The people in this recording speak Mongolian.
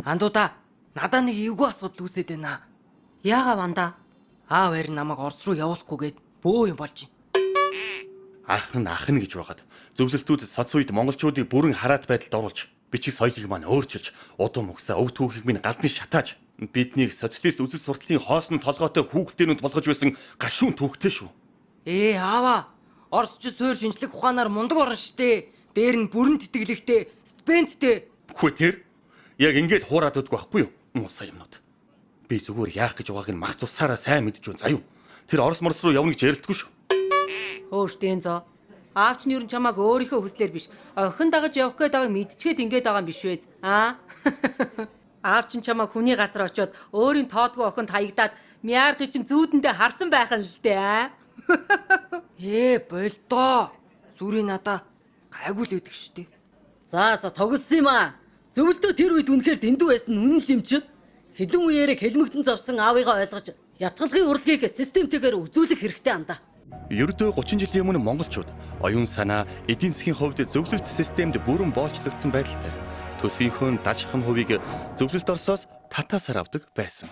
Андуудаа надад нэг эвгүй асуудал үүсээд байна. Яагаа ванда? Аав ээр намайг Орос руу явуулахгүйгээд бөө юм болж байна. Ах нь гэж байгаад зөвлөлтүүд соц үед монголчуудыг бүрэн хараат байдалд оруулж бичиг соёлыг маань өөрчилж удам угсаа өв түүхийг минь галдан шатааж биднийг социалист үзэл сурталын хоосон толгойтой хүүхдэнүүд болгож байсан гашуун түүхтэй шүү. Аава. Оросч суурь шинжлэх ухаанаар мундаг орно штэ. Дээр нь бүрэн тэтгэлэгтэй, стипендтэй. Хүү тэр яг ингэж хуураад өгдөг байхгүй юу? Муусаа юмнууд. Би зүгээр яах гэж байгааг нь мах цусаараа сайн мэдж байна заа юу. Тэр Орос морс руу явна гэж ярилдаггүй шүү. Хөөртэн зөө. Аавч нь юу ч чамааг өөрийнхөө хүслээр биш. Охин дагаж явах гээд байгааг мэдчихэд ингэж байгаа юм биш вэ? Аавч нь чамааг хүний газар очиод өөрийн тоодгүй охинд хаягдаад мяархи чинь зүүдэндээ харсан байх нь л дээ. Болдоо. Сүрийн надаа гайгүй л өгдөг штэ. За тоглосон юм аа. Зөвлөлтөө тэр үед үнэхээр дэндүү байсан үнэн л юм чи. Хэдэн үеэрээ хэлмэгдэн зовсон аавыгаа ойлгож ятгалгын урлагийг системтэйгээр үзүүлэх хэрэгтэй андаа. Ердөө 30 жилийн өмнө монголчууд оюун санаа, эдийн засгийн хувьд зөвлөлт системд бүрэн боолчлогдсон байдалтай төсвийнхөө дажхан хувийг зөвлөлт Оросоос татаасаар авдаг байсан.